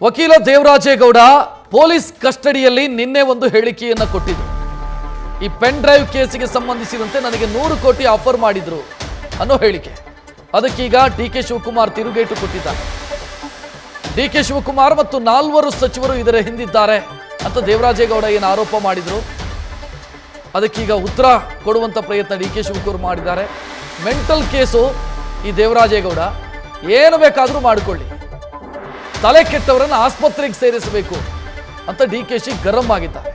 ವಕೀಲ ದೇವರಾಜೇಗೌಡ ಪೊಲೀಸ್ ಕಸ್ಟಡಿಯಲ್ಲಿ ನಿನ್ನೆ ಒಂದು ಹೇಳಿಕೆಯನ್ನು ಕೊಟ್ಟಿದ್ರು. ಈ ಪೆನ್ ಡ್ರೈವ್ ಕೇಸಿಗೆ ಸಂಬಂಧಿಸಿದಂತೆ ನನಗೆ 100 ಕೋಟಿ ಆಫರ್ ಮಾಡಿದ್ರು ಅನ್ನೋ ಹೇಳಿಕೆ. ಅದಕ್ಕೀಗ ಡಿಕೆ ಶಿವಕುಮಾರ್ ತಿರುಗೇಟು ಕೊಟ್ಟಿದ್ದಾರೆ. ಡಿಕೆ ಶಿವಕುಮಾರ್ ಮತ್ತು 4 ಸಚಿವರು ಇದರ ಹಿಂದಿದ್ದಾರೆ ಅಂತ ದೇವರಾಜೇಗೌಡ ಏನು ಆರೋಪ ಮಾಡಿದ್ರು, ಅದಕ್ಕೀಗ ಉತ್ತರ ಕೊಡುವಂತ ಪ್ರಯತ್ನ ಡಿಕೆ ಶಿವಕುಮಾರ್ ಮಾಡಿದ್ದಾರೆ. ಮೆಂಟಲ್ ಕೇಸು ಈ ದೇವರಾಜೇಗೌಡ, ಏನು ಬೇಕಾದರೂ ಮಾಡಿಕೊಳ್ಳಿ, ತಲೆ ಕೆಟ್ಟವರನ್ನು ಆಸ್ಪತ್ರೆಗೆ ಸೇರಿಸಬೇಕು ಅಂತ ಡಿಕೆಶಿ ಗರಂ ಆಗಿದ್ದಾರೆ.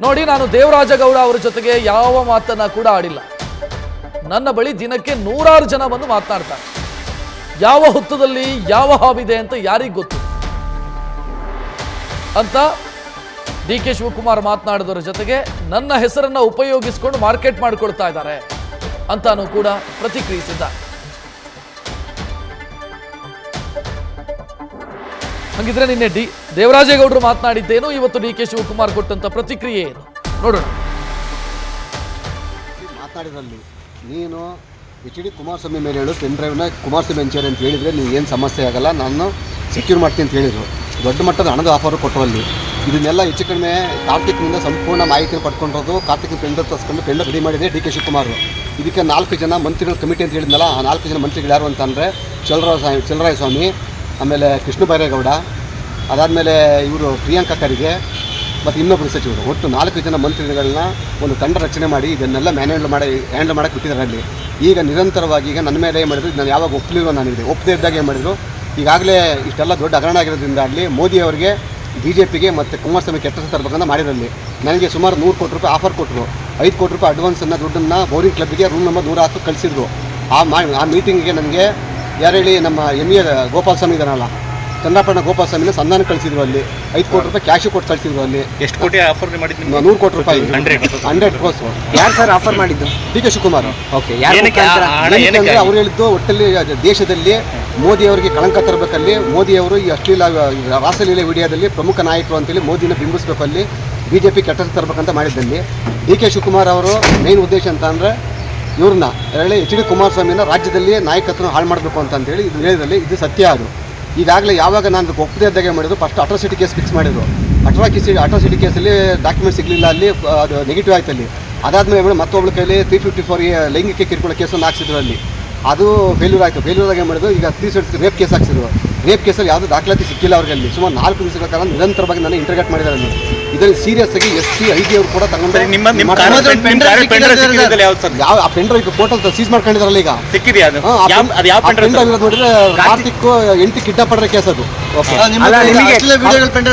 ನೋಡಿ, ನಾನು ದೇವರಾಜೇಗೌಡ ಅವರ ಜೊತೆಗೆ ಯಾವ ಮಾತನ್ನ ಕೂಡ ಆಡಿಲ್ಲ. ನನ್ನ ಬಳಿ ದಿನಕ್ಕೆ 100 ಜನ ಬಂದು ಮಾತನಾಡ್ತಾರೆ. ಯಾವ ಹೊತ್ತದಲ್ಲಿ ಯಾವ ಹಾವಿದೆ ಅಂತ ಯಾರಿಗೆ ಗೊತ್ತು ಅಂತ ಡಿಕೆ ಶಿವಕುಮಾರ್ ಮಾತನಾಡಿದವರ ಜೊತೆಗೆ ನನ್ನ ಹೆಸರನ್ನ ಉಪಯೋಗಿಸಿಕೊಂಡು ಮಾರ್ಕೆಟ್ ಮಾಡಿಕೊಳ್ತಾ ಇದ್ದಾರೆ ಅಂತಾನೂ ಕೂಡ ಪ್ರತಿಕ್ರಿಯಿಸಿದ್ದಾರೆ. ಹಂಗಿದ್ರೆ ನಿನ್ನೆ ದೇವರಾಜೇಗೌಡರು ಮಾತನಾಡಿದ್ದೇನು, ಇವತ್ತು ಡಿಕೆ ಶಿವಕುಮಾರ್ ಕೊಟ್ಟಂತ ಪ್ರತಿಕ್ರಿಯೆ ಏನು ನೋಡೋಣ. ಮಾತನಾಡಿದ್ರಲ್ಲಿ ನೀನು HD ಕುಮಾರಸ್ವಾಮಿ ಮೇಲೆ ಹೇಳು, ಪೆನ್ ಡ್ರೈವ್ನ ಕುಮಾರಸ್ವಾಮಿ ಹಂಚೇರಿ ಅಂತ ಹೇಳಿದರೆ ನೀವು ಏನು ಸಮಸ್ಯೆ ಆಗಲ್ಲ, ನಾನು ಸೆಕ್ಯೂರ್ ಮಾಡ್ತೀನಿ ಅಂತ ಹೇಳಿದರು. ದೊಡ್ಡ ಮಟ್ಟದ ಹಣದ ಆಫರು ಕೊಟ್ಟರಲ್ಲಿ ಇದನ್ನೆಲ್ಲ ಹೆಚ್ಚು ಕಡಿಮೆ ಕಾರ್ತಿಕ್ನಿಂದ ಸಂಪೂರ್ಣ ಮಾಹಿತಿನ ಪಡ್ಕೊಂಡಿರೋದು. ಕಾರ್ತಿಕ್ ಪೆನ್ ಡ್ರೈವ್ ತರಿಸ್ಕೊಂಡು ಪೆನ್ ರೆಡಿ ಮಾಡಿದೆ ಡಿಕೆ ಶಿವಕುಮಾರ್. ಇದಕ್ಕೆ 4 ಜನ ಮಂತ್ರಿಗಳ ಕಮಿಟಿ ಅಂತ ಹೇಳಿದ್ನಲ್ಲ, ಆ 4 ಜನ ಮಂತ್ರಿಗಳು ಯಾರು ಅಂತಂದರೆ ಚಲರಾಯ ಸ್ವಾಮಿ, ಆಮೇಲೆ ಕೃಷ್ಣ ಬೈರೇಗೌಡ, ಅದಾದಮೇಲೆ ಇವರು ಪ್ರಿಯಾಂಕಾ ಖರ್ಗೆ ಮತ್ತು ಇನ್ನೊಬ್ಬರು ಸಚಿವರು, ಒಟ್ಟು 4 ಜನ ಮಂತ್ರಿಗಳನ್ನ ಒಂದು ತಂಡ ರಚನೆ ಮಾಡಿ ಇದನ್ನೆಲ್ಲ ಹ್ಯಾಂಡಲ್ ಮಾಡೋಕ್ಕೆ ಬಿಟ್ಟಿದ್ದಾರೆ. ಅಲ್ಲಿ ಈಗ ನಿರಂತರವಾಗಿ ಈಗ ನನ್ನ ಮೇಲೆ ಏನು ಮಾಡಿದ್ರು, ನಾನು ಯಾವಾಗ ಒಪ್ಪಲಿಲ್ಲ, ನನಗೆ ಒಪ್ಪದೇ ಇದ್ದಾಗ ಏನು ಮಾಡಿದ್ರು, ಈಗಾಗಲೇ ಇಷ್ಟೆಲ್ಲ ದೊಡ್ಡ ಹಗರಣ ಆಗಿರೋದ್ರಿಂದ ಅಲ್ಲಿ ಮೋದಿ ಅವರಿಗೆ BJPಗೆ ಮತ್ತು ಕುಮಾರಸ್ವಾಮಿ ಕೆಟ್ಟ ತರಬೇಕಂತ ಮಾಡಿರಲ್ಲಿ ನನಗೆ ಸುಮಾರು 100 ಕೋಟಿ ರೂಪಾಯಿ ಆಫರ್ ಕೊಟ್ಟರು. 5 ಕೋಟಿ ರೂಪಾಯಿ ಅಡ್ವಾನ್ಸನ್ನು ದುಡ್ಡನ್ನು ಬೌರಿಂಗ್ ಕ್ಲಬ್ಗೆ ರೂಮ್ ನಂಬರ್ 110 ಕಳಿಸಿದ್ರು. ಆ ಮೀಟಿಂಗಿಗೆ ನನಗೆ ಯಾರು ಹೇಳಿ, ನಮ್ಮ MA ಗೋಪಾಲ ಸ್ವಾಮಿ ಇದ್ದಾನಲ್ಲ, ಚಂದ್ರಪಟ್ಟಣ ಗೋಪಾಲ ಸ್ವಾಮಿನ ಸಂಧಾನ ಕಳಿಸಿದ್ರು. ಅಲ್ಲಿ 5 ಕೋಟಿ ರೂಪಾಯಿ ಕ್ಯಾಶು ಕೊಟ್ಟು ಕಳಿಸಿದ್ರು. ಅಲ್ಲಿ ಎಷ್ಟು ಕೋಟಿ ಆಫರ್ ಮಾಡಿದ್ರು? 100 ಕೋಟಿ ರೂಪಾಯಿ 100 ಕ್ರೋಸ್. ಯಾರು ಸರ್ ಆಫರ್ ಮಾಡಿದ್ದು? ಡಿಕೆ ಶಿವಕುಮಾರ್. ಓಕೆ, ಅಂದರೆ ಅವ್ರು ಹೇಳಿದ್ದು ಒಟ್ಟಲ್ಲಿ ದೇಶದಲ್ಲಿ ಮೋದಿ ಅವರಿಗೆ ಕಳಂಕ ತರಬೇಕಲ್ಲಿ, ಮೋದಿ ಅವರು ಈ ಅಶ್ಲೀಲ ರಾಸಲೀಲೆ ವಿಡಿಯೋದಲ್ಲಿ ಪ್ರಮುಖ ನಾಯಕರು ಅಂತೇಳಿ ಮೋದಿನ ಬಿಂಬಿಸಬೇಕು, ಅಲ್ಲಿ BJP ಕೆಟ್ಟ ತರಬೇಕಂತ ಮಾಡಿದ್ದಲ್ಲಿ ಡಿಕೆ ಶಿವಕುಮಾರ್ ಅವರು ಮೇನ್ ಉದ್ದೇಶ ಅಂತ ಅಂದರೆ ಇವ್ರನ್ನ ಹೇಳಿ HD ಕುಮಾರಸ್ವಾಮಿನ ರಾಜ್ಯದಲ್ಲಿ ನಾಯಕತ್ವನ ಹಾಳು ಮಾಡಬೇಕು ಅಂತೇಳಿ ಇದು ಹೇಳಿದ್ರಲ್ಲಿ ಇದು ಸತ್ಯ. ಅದು ಈಗಾಗಲೇ ಯಾವಾಗ ನಾನು ಒಪ್ಪದೇ ಇದ್ದಾಗ ಮಾಡಿದ್ರು, ಫಸ್ಟ್ ಅಟ್ರಾಸಿಟಿ ಕೇಸ್ ಫಿಕ್ಸ್ ಮಾಡಿದ್ರು. ಅಟ್ರಾಸಿಟಿ ಕೇಸಲ್ಲಿ ಡಾಕ್ಯುಮೆಂಟ್ ಸಿಗಲಿಲ್ಲ, ಅಲ್ಲಿ ಅದು ನೆಗೆಟಿವ್ ಆಯ್ತು. ಅಲ್ಲಿ ಅದಾದಮೇಲೆ ಮತ್ತೊಬ್ಬಳ ಕೈಲಿ 354 ಲೈಂಗಿಕ ಕಿರುಕುಳ ಕೇಸನ್ನು ಹಾಕ್ಸಿದ್ರು. ಅಲ್ಲಿ ಅದು ಫೇಲ್ಯೂರ್ ಆಯಿತು. ಫೇಲ್ಯೂರ್ ಆಗಿ ಮಾಡಿದ್ರು. ಈಗ 3 ರೇಪ್ ಕೇಸ್ ಹಾಕ್ಸಿದ್ರು. ರೇಪ್ ಕೇಸಲ್ಲಿ ಯಾವುದೂ ದಾಖಲಾತಿ ಸಿಕ್ಕಿಲ್ಲ ಅವ್ರಿಗೆ. ಅಲ್ಲಿ ಸುಮಾರು 4 ದಿವಸಗಳ ಕಾಲ ನಿರಂತರವಾಗಿ ನಾನು ಇಂಟರ್ಗೇಟ್ ಮಾಡಿದ್ದಾರೆ. ಅಲ್ಲಿ ಇದರಲ್ಲಿ ಸೀರಿಯಸ್ ಆಗಿ SP IG ಅವರು ಕೂಡ ತಗೊಂಡು ಯಾವ ಆ ಪೆನ್ ಡ್ರೈವ್ ಟೋಟಲ್ ಸೀಸ್ ಮಾಡ್ಕೊಂಡಿದ್ದಾರಲ್ಲ. ಈಗ ಸಿಕ್ಕಿದೆಯಾ ನೋಡಿದ್ರೆ ಕಾರ್ತಿಕ್ 8 ಕಿಡ್ನಾಪ್ ಮಾಡಿರೋ ಕೇಸ್ ಅದು.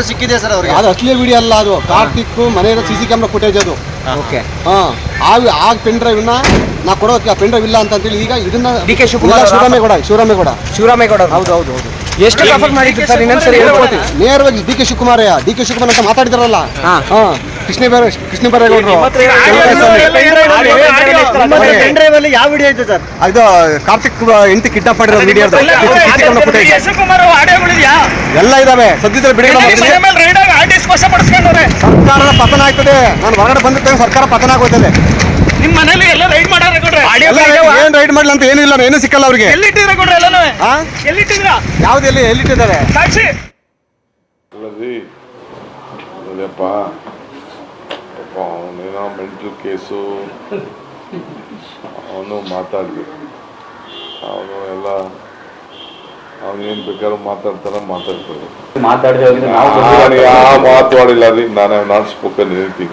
ಸಿಕ್ಕಿದೆ ಸರ್ ಅವ್ರಿಗೆ? ಅದು ಅಶ್ಲೀಲ ವಿಡಿಯೋ ಅಲ್ಲ, ಅದು ಕಾರ್ತಿಕ್ ಮನೆಯ CC ಕ್ಯಾಮ್ರಾ ಫುಟೇಜ್ ಅದು. ಓಕೆ, ಆ ಪೆನ್ ಡ್ರೈವ್ನ ನಾ ಕೊಡೋಕೆ ಆ ಪೆನ್ ಡ್ರೈವ್ ಇಲ್ಲ ಅಂತೇಳಿ ಈಗ ಇದನ್ನ ಡಿಕೆ ಶಿವಕುಮಾರ್ ಶಿವರಾಮೇಗೌಡ ಹೌದು ಎಷ್ಟು ಆಫರ್ ಮಾಡಿದ್ರು ಸರ್? ಇನ್ನೊಂದ್ಸರಿ ನೇರವಾಗಿ ಡಿಕೆ ಶಿವಕುಮಾರ್ ಅಂತ ಮಾತಾಡಿದಾರಲ್ಲ, ಕೃಷ್ಣ ಬೈರೇಗೌಡರು. ಯಾವ ವಿಡಿಯೋ ಐತೆ ಸರ್? ಅದು ಕಾರ್ತಿಕ್ 8 ಕಿಡ್ನಾಪ್ ಮಾಡಿರೋ ವಿಡಿಯೋ ಎಲ್ಲ ಇದಾವೆ. ಸದ್ಯದಲ್ಲಿ ಬಿಡುಗಡೆ ಸರ್ಕಾರದ ಪತನ ಆಯ್ತದೆ. ನಾನು ಹೊರಗಡೆ ಬಂದಿರ್ತೇನೆ, ಸರ್ಕಾರ ಪತನ ಆಗೋಯ್ತದೆ. ನಿಮ್ಮ ಮನೇಲಿ ಎಲ್ಲ ರೈಡ್ ಮಾಡಾರೆ ಕೊಡ್ರೆ? ಏನ್ ರೈಡ್ ಮಾಡಲ್ಲ ಅಂತ ಏನಿಲ್ಲ, ಏನು ಸಿಕ್ಕಲ್ಲ ಅವ್ರಿಗೆ. ಎಲ್ಲಿಟ್ಟಿದ್ರೆ ಕೊಡ್ರೆ? ಎಲ್ಲನೂ ಎಲ್ಲಿಟ್ಟಿದ್ರ? ಯಾವ್ದು ಎಲ್ಲಿಟ್ಟಿದ್ದಾರೆ? ಸಾಕ್ಷಿ ಅಲ್ಲಪ್ಪ ಅವನೇನೋ ಮೆಂಟಲ್ ಕೇಸು, ಅವನು ಮಾತಾಡಲಿ, ಅವನು ಎಲ್ಲ ಅವನೇನು ಬೇಕಾದ್ರೂ ಮಾತಾಡ್ತಾರೆ. ಯಾವ ಮಾತಾಡಿಲ್ಲ ರೀ. ನಾನು ನಾಟ್ ಸ್ಪೋಕನ್ ಹೇಳ್ತೀನಿ.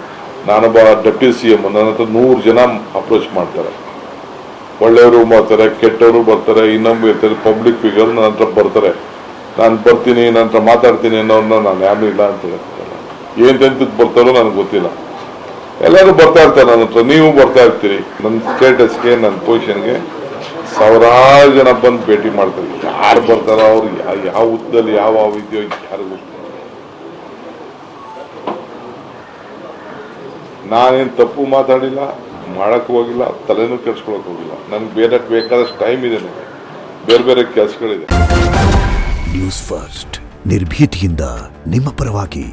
ನಾನೊಬ್ಬ ಡೆಪ್ಯೂಟಿ CM, ನನ್ನ ಹತ್ರ 100 ಜನ ಅಪ್ರೋಚ್ ಮಾಡ್ತಾರೆ. ಒಳ್ಳೆಯವರು ಬರ್ತಾರೆ, ಕೆಟ್ಟವರು ಬರ್ತಾರೆ, ಇನ್ನೊಬ್ಬರು ಇರ್ತಾರೆ, ಪಬ್ಲಿಕ್ ಫಿಗರ್ ನನ್ನ ಹತ್ರ ಬರ್ತಾರೆ. ನಾನು ಬರ್ತೀನಿ, ನನ್ನ ಹತ್ರ ಮಾತಾಡ್ತೀನಿ ಅನ್ನೋರನ್ನ ನಾನು ಯಾರು ಇಲ್ಲ ಅಂತ ಹೇಳ್ತಾರೆ. ಏನು ತೆಂತಕ್ಕೆ ಬರ್ತಾರೋ ನನಗೆ ಗೊತ್ತಿಲ್ಲ. ಎಲ್ಲರೂ ಬರ್ತಾ ಇರ್ತಾರೆ ನನ್ನ ಹತ್ರ, ನೀವು ಬರ್ತಾ ಇರ್ತೀರಿ. ನನ್ನ ಸ್ಟೇಟಸ್ಗೆ, ನನ್ನ ಪೊಸಿಷನ್ಗೆ ಸಾವಿರಾರು ಜನ ಬಂದು ಭೇಟಿ ಮಾಡ್ತಾರೆ. ಯಾರು ಬರ್ತಾರೋ ಅವ್ರು ಯಾವ ಹುದ್ದದಲ್ಲಿ ಯಾವ ಇದೆಯೋ ಯಾರು ಗೊತ್ತಿಲ್ಲ. ನಾನೇನು ತಪ್ಪು ಮಾತಾಡಿಲ್ಲ, ಮಾಡೋಕ್ಕೆ ಹೋಗಿಲ್ಲ, ತಲೆನೂ ಕೆಡ್ಸ್ಕೊಳಕ್ಕೆ ಹೋಗಿಲ್ಲ. ನನಗೆ ಬೇಕಾದಷ್ಟು ಟೈಮ್ ಇದೆ, ನನಗೆ ಬೇರೆ ಕೆಲಸಗಳಿದೆ. ನ್ಯೂಸ್ ಫಸ್ಟ್ ನಿರ್ಭೀತಿಯಿಂದ ನಿಮ್ಮ ಪರವಾಗಿ.